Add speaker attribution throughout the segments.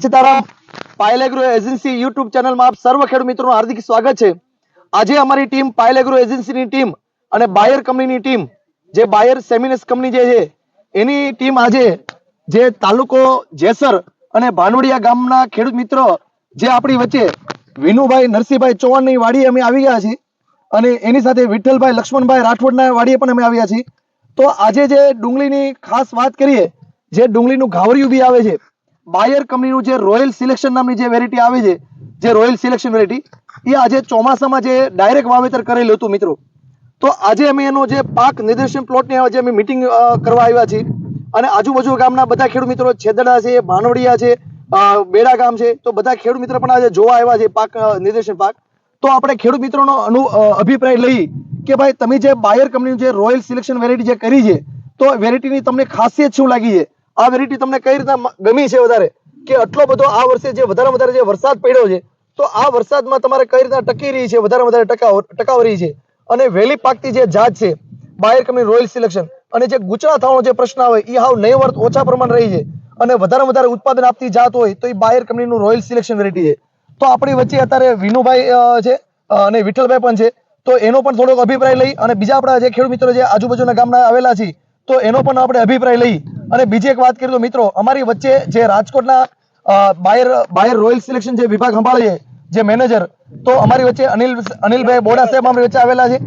Speaker 1: Sitaram Payal agro agency YouTube ચેનલમાં આપ સર્વ ખેડૂત મિત્રોનું હાર્દિક સ્વાગત છે। આજે અમારી ટીમ પાયલ એગ્રો એજન્સીની ટીમ અને બાયર કંપનીની ટીમ જે બાયર સેમિનસ કંપની જે છે એની ટીમ આજે જે તાલુકો જેસર અને ભાનવડિયા ગામના ખેડૂત મિત્રો જે આપણી વચ્ચે વિનુભાઈ નરસિંહભાઈ ચૌહાણની વાડીએ અમે આવી ગયા છીએ અને એની સાથે વિઠ્ઠલભાઈ લક્ષ્મણભાઈ રાઠોડના વાડીએ પણ અમે આવ્યા છીએ। તો આજે જે ડુંગળીની ખાસ વાત કરીએ, જે ડુંગળીનું ઘાવરિયું બી આવે છે બાયર કંપનીનું જે રોયલ સિલેક્શન નામની જે વેરાયટી આવે છે, જે રોયલ સિલેક્શન વેરાયટી એ આજે ચોમાસામાં જે ડાયરેક્ટ વાવેતર કરેલું હતું મિત્રો। તો આજે અમે એનો જે પાક નિદર્શન પ્લોટની આજે અમે મિટિંગ કરવા આવ્યા છીએ અને આજુબાજુ ગામના બધા ખેડૂત મિત્રો છેદડા છે, ભાનવડિયા છે, બેડા ગામ છે, તો બધા ખેડૂત મિત્રો પણ આજે જોવા આવ્યા છે પાક નિદર્શન પાક। તો આપણે ખેડૂત મિત્રોનો અભિપ્રાય લઈ કે ભાઈ તમે જે બાયર કંપનીનું જે રોયલ સિલેક્શન વેરાયટી જે કરી છે તો વેરાયટીની તમને ખાસિયત શું લાગી છે, આ વેરાયટી તમને કઈ રીતના ગમી છે વધારે, કે આટલો બધો આ વર્ષે જે વધારે જે વરસાદ પડ્યો છે તો આ વરસાદમાં તમારે કઈ રીતના ટકી રહી છે, વધારે ટકાવ રહી છે અને વહેલી પાકતી જે જાત છે બાયર કંપની રોયલ સિલેક્શન અને જે ગુચરા થવાનો જે પ્રશ્ન આવે એ હાવ નહીવત ઓછા પ્રમાણ રહી છે અને વધારે ઉત્પાદન આપતી જાત હોય તો એ બાયર કંપનીનું રોયલ સિલેક્શન વેરાયટી છે। તો આપણી વચ્ચે અત્યારે વિનુભાઈ છે અને વિઠ્ઠલભાઈ પણ છે, તો એનો પણ થોડોક અભિપ્રાય લઈ અને બીજા આપણા જે ખેડૂત મિત્રો જે આજુબાજુના ગામના આવેલા છે તો એનો પણ આપણે અભિપ્રાય લઈ અને બીજી એક વાત કરીએ તો મિત્રો અમારી વચ્ચે જે રાજકોટના બાયર રોયલ સિલેક્શન જે વિભાગ સંભાળે છે જે મેનેજર, તો અમારી વચ્ચે અનિલભાઈ બોડા સાહેબ અમારી વચ્ચે આવેલા છે।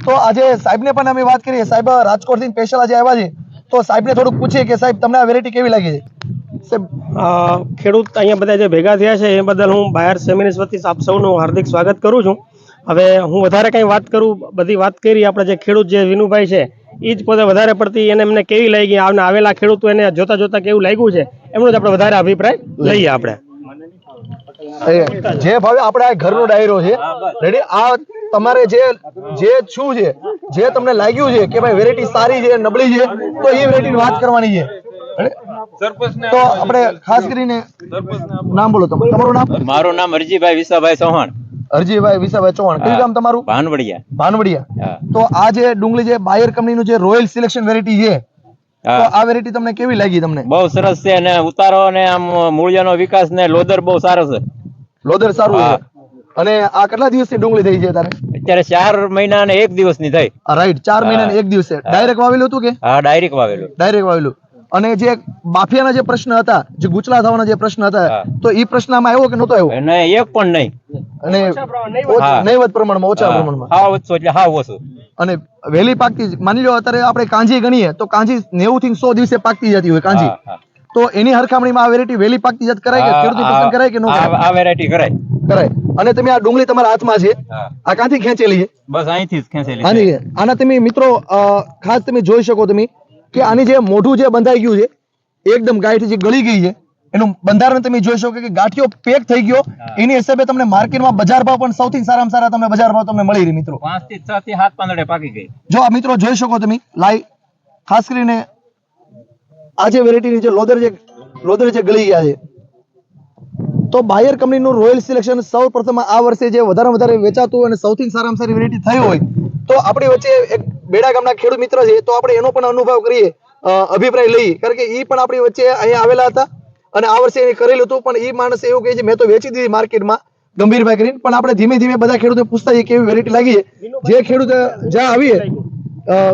Speaker 1: તો આજે સાહેબને પણ અમે વાત કરીએ, સાહેબ રાજકોટથી સ્પેશિયલ આજે આવ્યા છે તો સાહેબને થોડુંક પૂછીએ કે સાહેબ તમને આ વેરાયટી કેવી લાગી છે?
Speaker 2: ખેડૂત અહીંયા બધા જે ભેગા થયા છે એ બદલ હું બાયર સેમિનસ વતી આપ સૌનું હાર્દિક સ્વાગત કરું છું। હવે હું વધારે કંઈ વાત કરું, બધી વાત કરી આપણે જે ખેડૂત જે વિનુભાઈ છે એ જ પોતે વધારે પડતી એને એમને કેવી લાગી, આવેલા ખેડૂતો એને જોતા કેવું લાગ્યું છે એમનો જ આપણે વધારે અભિપ્રાય લઈએ। આપણે
Speaker 1: જે ભાવે આપણે આ ઘરનો ડાયરો છે રેડી, આ તમારે જે શું છે જે તમને લાગ્યું છે કે ભાઈ વેરાયટી સારી છે નબળી છે તો એ વેરાયટીની વાત કરવાની છે। તો આપણે ખાસ કરીને નામ બોલો, તમારું નામ?
Speaker 3: મારું નામ હરજીભાઈ વિસાભાઈ ચૌહાણ।
Speaker 1: હરજીભાઈ વિસાભાઈ ચૌહાણ, કયું ગામ તમારું? ભાનવડિયા। તો આ જે ડુંગળી જે બાયર કંપનીનું જે રોયલ સિલેક્શન વેરાયટી છે તો આ વેરાયટી તમને કેવી લાગી? તમને
Speaker 3: બહુ સરસ છે અને ઉતારો અને આમ મૂળિયાનો વિકાસ ને લોદર બહુ સારો છે।
Speaker 1: લોદર સારું છે અને આ કેટલા દિવસની ડુંગળી થઈ છે તારે?
Speaker 3: અત્યારે 4 મહિના અને 1 દિવસની થઈ।
Speaker 1: રાઈટ, 4 મહિના અને 1 દિવસે ડાયરેક્ટ વાવેલું હતું કે?
Speaker 3: હા, ડાયરેક્ટ વાવેલું। અને જે બાફિયાના જે પ્રશ્ન હતા, જે ગુચલા થવાના જે પ્રશ્ન હતા તો એ પ્રશ્નમાં આવ્યો કે નતો આવ્યો? નહીં, એક પણ નહીં
Speaker 1: અને નહીવત પ્રમાણમાં, ઓછા પ્રમાણમાં,
Speaker 3: હાવ ઓછો એટલે હાવ ઓછું।
Speaker 1: અને વહેલી પાકતી, માની લો અત્યારે આપણે કાંજી ગણીએ તો કાંજી 90 થી 100 દિવસે પાકતી જતી હોય કાંજી, તો એની હરખામણીમાં આ વેરાયટી વહેલી પાકતી જાત કરાય કે ખેડૂત પસંદ કરાય કે ન કરાય?
Speaker 3: આ વેરાયટી કરાય।
Speaker 1: અને તમે આ ડુંગળી તમારા હાથમાં છે, આ ક્યાંથી ખેંચેલી છે?
Speaker 3: બસ અહીંથી જ ખેંચેલી છે।
Speaker 1: આના તમે મિત્રો ખાસ તમે જોઈ શકો તમે કે આની જે મોઢું જે બંધાઈ ગયું છે એકદમ ગાંઠ જે ગળી ગઈ છે એનું બંધારણ તમે જોઈ શકો કે ગાંઠિયો પેક થઈ ગયો, એની હિસાબે તમને માર્કેટમાં બજાર ભાવ પણ સૌથી સારામાં સારા તમને બજાર ભાવ તમને મળી રહી મિત્રો।
Speaker 3: 5 થી 6 થી 7 પાંદડે પાકી ગઈ।
Speaker 1: જો આ મિત્રો જોઈ શકો તમે લાઈ, ખાસ કરીને આ જે વેરાયટીની જે લોદર જે ગળી ગયા છે તો બાયર કંપનીનું રોયલ સિલેક્શન સૌ પ્રથમ આ વર્ષે જે વધારે વેચાતું અને સૌથી સારામાં સારી વેરાયટી થઈ હોય તો આપણી વચ્ચે એક બેડા ગામના ખેડૂત મિત્ર છે તો આપણે એનો પણ અનુભવ કરીએ, અભિપ્રાય લઈએ, કારણ કે એ પણ આપણી વચ્ચે અહીંયા આવેલા હતા અને આ વર્ષે એને કરેલું હતું, પણ એ માણસ એવું કહે છે મેં તો વેચી દીધી માર્કેટમાં ગંભીરભાઈ કરીને। પણ આપણે ધીમે બધા ખેડૂતો પૂછતા જઈએ કેવી વેરાયટી લાગી છે। જે ખેડૂત જ્યાં આવીએ,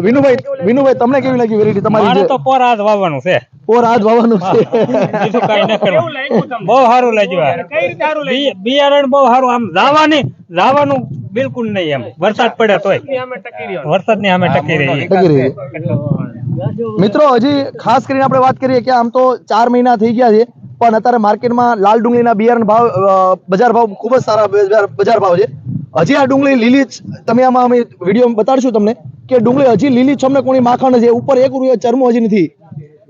Speaker 1: વિનુભાઈ તમને કેવી લાગી વેરાયટી તમારી?
Speaker 2: મારે તો પોર હાથ વાવવાનું છે,
Speaker 1: પોર હાથ વાવવાનું છે,
Speaker 2: બીજું કઈ ન કરવાનું। બહુ સારું લાગ્યું, બિયારણ બહુ સારું, આમ જાવાનું બિલકુલ નહીં, એમ વરસાદ પડે તોય વરસાદની સામે ટકી રહી।
Speaker 1: મિત્રો હજી ખાસ કરીને આપણે વાત કરીએ કે આમ તો 4 મહિના થઈ ગયા છે પણ અત્યારે માર્કેટમાં લાલ ડુંગળીના બિયારણ ભાવ, બજાર ભાવ ખૂબ જ સારા બજાર ભાવ છે। હજી આ ડુંગળી લીલી, તમે આમાં અમે વિડીયો બતાડશું તમને કે ડુંગળી હજી લીલી છમને કોણી માખણ છે, ઉપર 1 રૂપિયો ચરમો હજી નથી,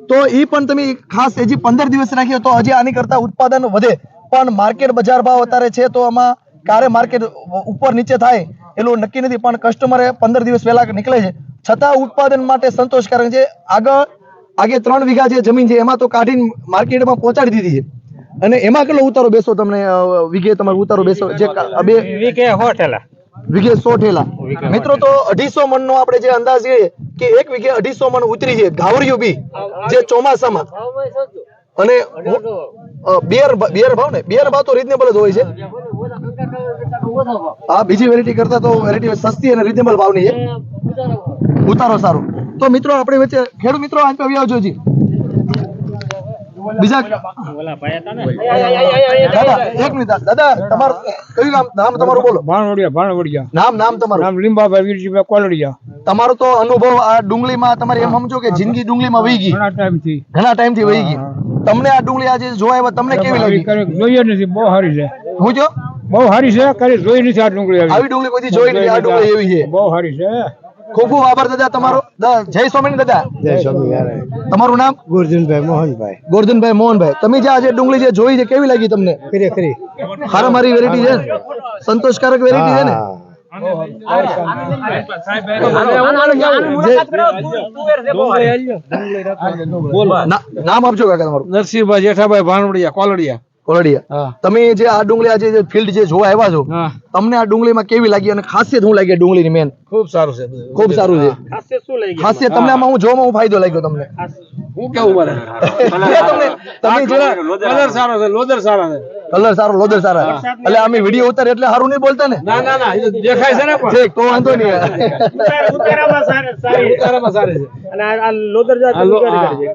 Speaker 1: તો એ પણ તમે ખાસ હજી 15 દિવસ રાખીએ તો હજી આની કરતા ઉત્પાદન વધે, પણ માર્કેટ બજાર ભાવ અત્યારે છે તો આમાં ક્યારે માર્કેટ ઉપર નીચે થાય એટલું નક્કી નથી, પણ કસ્ટમરે 15 દિવસ પહેલા નીકળે છે છતાં ઉત્પાદન માટે સંતોષકારક છે। આગે 3 વીઘા જે જમીન છે એમાં તો કાઢીને માર્કેટમાં પહોંચાડી દીધી છે અને એમાં કેટલો ઉતારો બેસો તમને વીઘે તમારો ઉતારો બેસો? જે વીઘે 100 ઠેલા મિત્રો, તો 250 મણ નો આપણે જે અંદાજ છે કે 1 વીઘે 250 મણ ઉતરી છે ઘાવરિયું બી જે ચોમાસામાં। અને
Speaker 3: બિયર ભાવ ને બિયર ભાવ તો રીઝનેબલ જ હોય છે. હા, બીજી વેરાયટી કરતા તો વેરાયટી સસ્તી અને રીઝનેબલ ભાવની છે. ઉતારો સારો. તો મિત્રો આપણી વચ્ચે ખેડૂત મિત્રો આજ આવી આવજો જી. બીજા દાદા એક મિનિટ દાદા તમારું કયું નામ તમારું બોલો.
Speaker 4: ભાણવડિયા
Speaker 3: નામ તમારું.
Speaker 4: નામ લીંબાભાઈ વીરજીભાઈ કોલડિયા.
Speaker 3: તમારો તો અનુભવ આ ડુંગળીમાં તમારે એમ સમજો કે જિંદગી ડુંગળીમાં વહી ગઈ, ઘણા ટાઈમથી વહી ગઈ. તમને આ ડુંગળી આજે જોવા આવ્યા તમને કેવી લાગી?
Speaker 4: જોઈએ નથી, બહુ સારી છે.
Speaker 3: હું જો
Speaker 4: બહુ સારી છે, કરી જોઈ નથી આ ડુંગળી
Speaker 3: આવી ડુંગળી કોઈથી જોઈ નથી. આ ડુંગળી એવી છે.
Speaker 4: બહુ સારી છે.
Speaker 3: ખૂબ ખૂબ આભાર દાદા તમારો. જય સ્વામિનારાયણ દાદા.
Speaker 4: જય સ્વામિનારાયણ.
Speaker 3: તમારું નામ?
Speaker 4: ગોરધનભાઈ મોહનભાઈ.
Speaker 3: ગોરધનભાઈ મોહનભાઈ. તમે જે આજે ડુંગળી જે જોઈ છે કેવી લાગી તમને?
Speaker 4: ખરી
Speaker 3: હારામારી વેરાયટી છે ને? સંતોષકારક વેરાયટી છે ને? નામ આપજો કાકા તમારું.
Speaker 4: નરસિંહભાઈ જેઠાભાઈ ભાણવડિયા કોલડિયા.
Speaker 3: કોલડિયા. તમે જે આ ડુંગળી આજે જે ફિલ્ડ જે જોવા આવ્યા છો, તમને આ ડુંગળીમાં કેવી લાગી અને ખાસિયત શું લાગી ડુંગળીની મેન?
Speaker 4: ખૂબ સારું છે.
Speaker 3: ખૂબ સારું છે. ખાસિયત તમને આમાં હું જોવામાં હું ફાયદો લાગ્યો તમને?
Speaker 4: હું કેવું મારે
Speaker 3: તમે
Speaker 4: કલર સારો છે, લોદર સારા છે.
Speaker 3: કલર સારો, લોદર સારા. એટલે અમે વિડીયો ઉતારે એટલે સારું નહીં બોલતા ને?
Speaker 4: ના એ તો દેખાય છે ને પણ.
Speaker 3: ઠીક, તો વાંધો નહીં.
Speaker 2: ઉતારામાં
Speaker 4: ઉતારામાં સારી છે.
Speaker 2: અને આ લોદર જાત
Speaker 4: હા,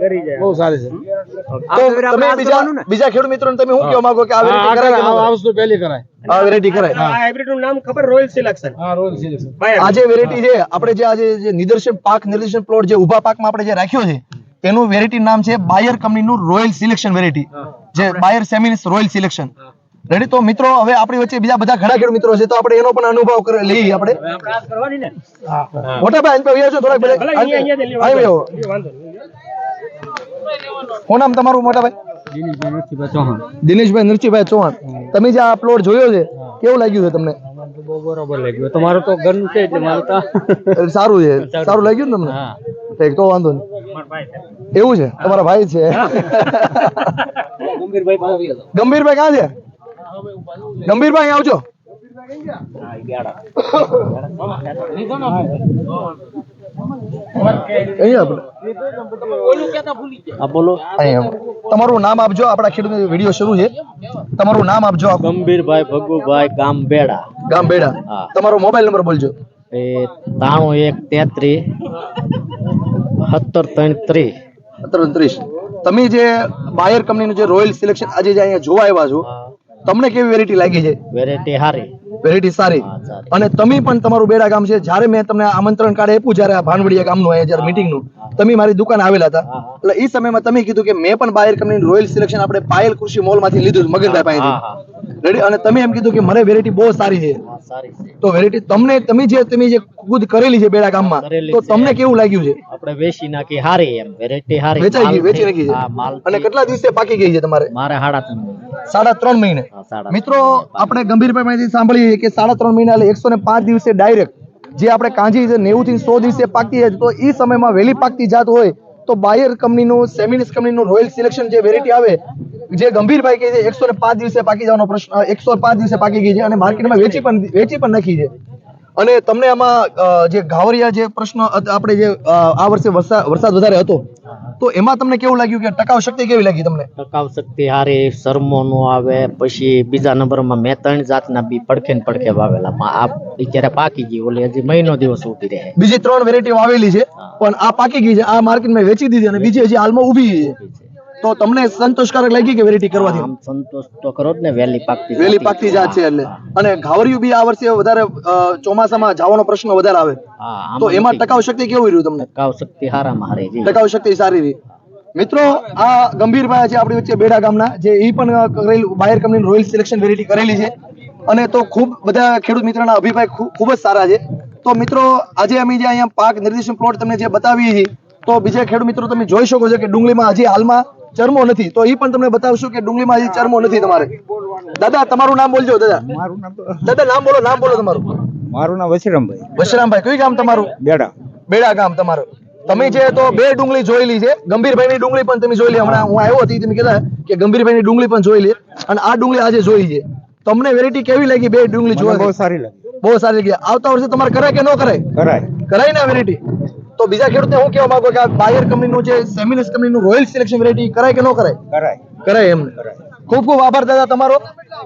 Speaker 2: કરી જાય.
Speaker 4: બહુ સારી છે.
Speaker 3: તો તમે બીજા ખેડૂત મિત્રોને તમે શું કહેવા માંગો કે આ વેરાયટી કરાય કે ન કરાય?
Speaker 4: આ વસ્તુ પહેલી કરાય.
Speaker 3: આ વેરાયટી કરાય.
Speaker 2: આ હાઇબ્રિડ નું નામ ખબર? Royal selection.
Speaker 4: હા, રોજ સિલેક્શન.
Speaker 3: આ જે વેરાયટી છે આપણે જે આજે જે નિદર્શન પાક નિદર્શન પ્લોટ જે ઊભા પાકમાં આપણે જે રાખ્યો છે એનું વેરાયટી નામ છે બાયર કંપનીનું રોયલ સિલેક્શન વેરાયટી, જે બાયર સેમિનિસ રોયલ સિલેક્શન. રેડી. તો મિત્રો હવે આપણી વચ્ચે બીજા બધા ઘણા ખેડૂત મિત્રો છે તો આપણે એનો પણ અનુભવ લઈએ. આપણે મોટા ભાઈ અહીંયા આવજો થોડાક બધા. આવી આવો. શું નામ તમારું મોટા ભાઈ? દિનેશભાઈ નરસિંહભાઈ ચૌહાણ. તમે જે આ પ્લોટ જોયો છે કેવું લાગ્યું છે તમને?
Speaker 4: બરોબર લાગ્યું. તમારું તો ઘરનું છે એટલે મારું તો
Speaker 3: સારું છે. સારું લાગ્યું ને તમને? ઠીક, તો વાંધો નહીં. એવું છે તમારા ભાઈ છે? ગંભીરભાઈ ક્યાં છે? ગંભીરભાઈ અહીં આવજો. તમારું નામ આપજો. આપણા ખેડૂત વિડીયો શરૂ છે. તમારું નામ આપજો.
Speaker 5: ગંભીરભાઈ ભગુભાઈ ગામ બેડા.
Speaker 3: ગામ બેડા. તમારો મોબાઈલ નંબર બોલજો.
Speaker 5: 93
Speaker 3: તમે જે બાયર કંપનીનું જે રોયલ સિલેક્શન આજે જે અહીંયા જોવા આવ્યા છો, તમને કેવી વેરાયટી લાગી છે?
Speaker 5: વેરાયટી હારી.
Speaker 3: વેરાયટી સારી. અને તમે પણ તમારું બેડા ગામ છે, જ્યારે મેં તમને આમંત્રણ કાર્ડ આપ્યું જ્યારે આ ભાણવડિયા ગામનું અહીંયા જ્યારે મીટિંગનું, તમે મારી દુકાન આવેલા હતા એટલે એ સમયમાં તમે કીધું કે મેં પણ બાયર કંપનીનું રોયલ સિલેક્શન આપણે પાયલ કૃષિ મોલમાંથી લીધું મગનભાઈ પાસેથી. રેડી. અને તમે એમ કીધું કે મને વેરાયટી બહુ સારી છે. તો વેરાયટી તમે જે ખુદ કરેલી છે બેડા ગામમાં, તો તમને કેવું લાગ્યું છે?
Speaker 5: આપણે વેચી નાખી હારી. એમ વેરાયટી હારી.
Speaker 3: વેચી નાખી છે. અને કેટલા દિવસે પાકી ગઈ છે તમારે?
Speaker 5: મારે
Speaker 3: 3.5 મહિને. મિત્રો આપણે ગંભીરભાઈ પાસેથી સાંભળીએ કે 3.5 મહિના એટલે 105 દિવસે ડાયરેક્ટ જે આપણે કાંજી 90 થી 100 દિવસે પાકતી હોય તો એ સમયમાં વહેલી પાકતી જાત હોય તો બાયર કંપનીનું સેમિનિસ કંપનીનું રોયલ સિલેક્શન જે વેરાયટી આવે જે ગંભીરભાઈ કહે છે 105 દિવસે પાકી જવાનો પ્રશ્ન 105 દિવસે પાકી ગઈ છે અને માર્કેટમાં વેચી પણ નાખી છે. અને તમને આમાં જે ઘાવરિયા જે પ્રશ્ન આપણે જે આ વર્ષે વરસાદ વધારે હતો તો એમાં તમને કેવું લાગ્યું કે ટકાઉ શક્તિ કેવી લાગી તમને?
Speaker 5: ટકાઉ શક્તિ હારી. શરમો નો આવે. પછી બીજા નંબરમાં મેં 3 જાતના બી પડખે વાવેલા. આ અત્યારે પાકી ગઈ. ઓલી હજી મહિનો દિવસ ઊભી રહે.
Speaker 3: બીજી 3 વેરાયટી વાવેલી છે પણ આ પાકી ગઈ છે. આ માર્કેટમાં વેચી દીધી અને બીજી હજી હાલમાં ઊભી છે. તો તમને સંતોષકારક લાગી કે વેરાયટી કરવાથી?
Speaker 5: આમ સંતોષ તો કરો જ ને. વહેલી પાકતી
Speaker 3: જાત છે એટલે. અને ઘાવરિયું બી આ વર્ષે વધારે ચોમાસામાં જવાનો પ્રશ્ન વધારે આવે તો એમાં ટકાઉ શક્તિ કેવું રહ્યું તમને?
Speaker 5: ટકાઉ શક્તિ હારામાં હારી.
Speaker 3: ટકાઉ શક્તિ સારી રહી. મિત્રો આ ગંભીરભાઈ છે આપણી વચ્ચે બેડા ગામના, જે એ પણ કરેલું બાયર કંપનીની રોયલ સિલેક્શન વેરાયટી કરેલી છે અને તો ખૂબ બધા ખેડૂત મિત્રોના અભિપ્રાય ખૂબ જ સારા છે. તો મિત્રો આજે અમે જે અહીંયા પાક નિર્દેશન પ્લોટ તમને જે બતાવીએ છીએ તો બીજા ખેડૂત મિત્રો તમે જોઈ શકો છો કે ડુંગળીમાં હજી હાલમાં ચરમો નથી. તો એ પણ તમને બતાવશું કે ડુંગળીમાં હજી ચરમો નથી. તમારે દાદા તમારું નામ બોલજો. દાદા નામ બોલો તમારું.
Speaker 4: મારું નામ વશરામભાઈ.
Speaker 3: વશરામભાઈ. કયું ગામ તમારું? બેડા ગામ તમારું. તમે જે તો 2 ડુંગળી જોયેલી છે. ગંભીરભાઈની ડુંગળી પણ તમે જોઈ લી. હમણાં હું આવ્યો હતી તમે કહેતા કે ગંભીરભાઈની ડુંગળી પણ જોઈ લી અને આ ડુંગળી આજે જોઈ છે. તમને વેરાયટી કેવી લાગી? 2 ડુંગળી જોવા
Speaker 4: બહુ સારી લાગી.
Speaker 3: બહુ સારી લાગી. આવતા વર્ષે તમારે કરાય કે ન કરાય? કરાય ને વેરાયટી. તો બીજા ખેડૂતને હું કહેવા માંગુ કે આ બાયર કંપનીનું જે સેમિનિસ કંપનીનું રોયલ સિલેક્શન વેરાયટી કરાય કે ન કરાય? કરાય એમ. ખૂબ ખૂબ આભાર દાદા તમારો.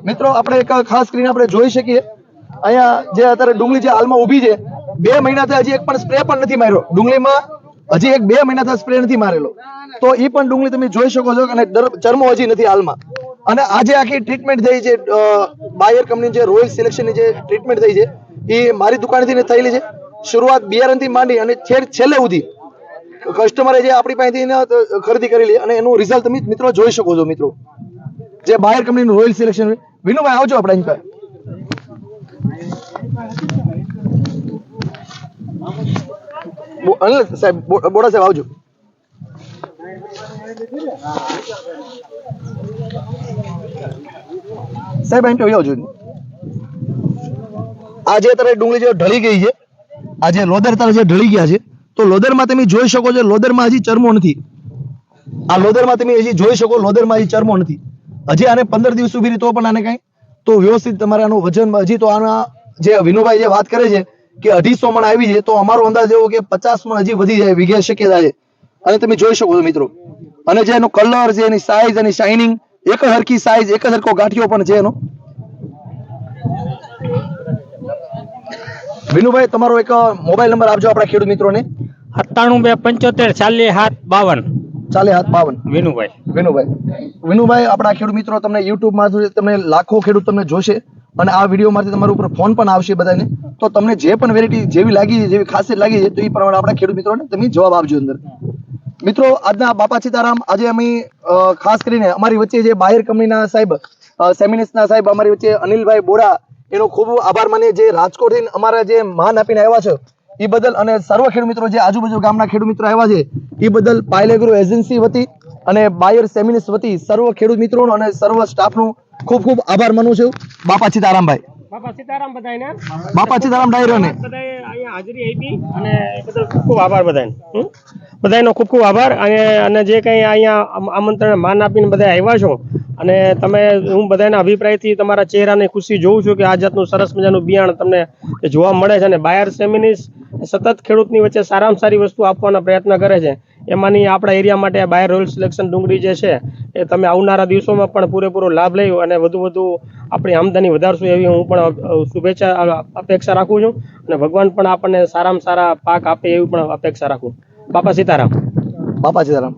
Speaker 3: મિત્રો આપણે એક ખાસ કરીને આપણે જોઈ શકીએ અહીંયા જે અત્યારે ડુંગળી જે હાલમાં ઊભી છે 2 મહિનાથી હજી એક પણ સ્પ્રે પણ નથી માર્યો ડુંગળીમાં, હજી 2 મહિનાથી સ્પ્રે નથી મારેલો. તો એ પણ ડુંગળી તમે જોઈ શકો છો અને ચરમો હજી નથી હાલમાં. અને આજે આખી ટ્રીટમેન્ટ થઈ છે બાયર કંપની જે રોયલ સિલેક્શનની જે ટ્રીટમેન્ટ થઈ છે એ મારી દુકાનથી થયેલી છે. શરૂઆત બિયારણથી માંડી અને છેલ્લે સુધી કસ્ટમરે જે આપણી પાસેથી ખરીદી કરેલી અને એનું રિઝલ્ટ તમે મિત્રો જોઈ શકો છો. મિત્રો જે બાયર કંપનીનું રોયલ સિલેક્શન. વિનુભાઈ આવજો આપણે અહીં પર. અનિલ સાહેબ બોડા સાહેબ આવજો. સાહેબ અહીં તો આવજો. આજે અત્યારે ડુંગળી જે ઢળી ગઈ છે, આજે લોદર તાર જે ઢળી ગયા છે, તો લોદરમાં તમે જોઈ શકો છો લોદરમાં હજી ચરમો નથી. આ લોદરમાં તમે હજી જોઈ શકો લોદરમાં હજી ચરમો નથી. હજી આને 15 દિવસ સુધી તો પણ આને કઈ તો વ્યવસ્થિત તમારે આનું વજન હજી તો આના જે વિનુભાઈ જે વાત કરે છે કે 250 મણ આવી છે, તો અમારો અંદાજ એવો કે 50 મણ હજી વધી જાય વિઘે શક્યતા છે. અને તમે જોઈ શકો છો મિત્રો. અને જે એનો કલર છે, એની સાઈઝ, એની શાઇનિંગ, એક જ હરખી સાઈઝ, એક જ હરખો ગાંઠિયો પણ છે એનો. વિનુભાઈ તમારો એક મોબાઈલ નંબર આપજો આપણા ખેડૂત મિત્રોને.
Speaker 2: 97 275 752
Speaker 3: વિનુભાઈ
Speaker 2: વિનુભાઈ.
Speaker 3: વિનુભાઈ આપણા ખેડૂત મિત્રો તમને યુટ્યુબ માંથી તમને લાખો ખેડૂત તમને જોશે અને આ વિડીયો માંથી તમારા ઉપર ફોન પણ આવશે બધાને. તો તમને જે પણ વેરાયટી જેવી લાગી છે, જેવી ખાસિયત લાગી છે, તો એ પ્રમાણે આપણા ખેડૂત મિત્રોને તમે જવાબ આપજો અંદર. મિત્રો આજના બાપા સીતારામ આજે અમે ખાસ કરીને અમારી વચ્ચે જે બાયર કંપનીના સાહેબ સેમિનિસ્ટના સાહેબ અમારી વચ્ચે અનિલભાઈ બોરા, એનો ખૂબ આભાર માનીએ જે રાજકોટથી અમારા જે માન આપીને આવ્યા છે એ બદલ, અને સર્વ ખેડૂત મિત્રો જે આજુબાજુ ગામના ખેડૂત મિત્રો આવ્યા છે એ બદલ પાયલ એગ્રો એજન્સી વતી અને બાયર સેમિનિસ્ટ વતી સર્વ ખેડૂત મિત્રોનો અને સર્વ સ્ટાફનું ખૂબ ખૂબ આભાર માનું છું. બાપા સીતારામભાઈ.
Speaker 2: બાપા સીતારામ બધાને.
Speaker 3: બાપા સીતારામ ડાયરોને
Speaker 2: બધાએ અહીંયા હાજરી આપી અને એ બદલ ખૂબ ખૂબ આભાર બધાને. બધાનો ખૂબ ખૂબ આભાર. અને જે કંઈ અહીંયા આમંત્રણ માન આપીને બધા આવ્યા છો અને તમે, હું બધાના અભિપ્રાયથી તમારા ચહેરાની ખુશી જોઉં છું કે આ જાતનું સરસ મજાનું બિયારણ તમને જોવા મળે છે. અને બાયર સેમિનિસ્ટ સતત ખેડૂતની વચ્ચે સારામાં સારી વસ્તુ આપવાના પ્રયત્ન કરે છે. એમાંની આપણા એરિયા માટે બાયર રોયલ સિલેક્શન ડુંગળી જે છે એ તમે આવનારા દિવસોમાં પણ પૂરેપૂરો લાભ લઈ અને વધુ આપણી આમદની વધારશું એવી હું પણ શુભેચ્છા અપેક્ષા રાખું છું. અને ભગવાન પણ આપણને સારામાં સારા પાક આપે એવી પણ અપેક્ષા રાખું. બાપા સીતારામ.
Speaker 3: બાપા સીતારામ.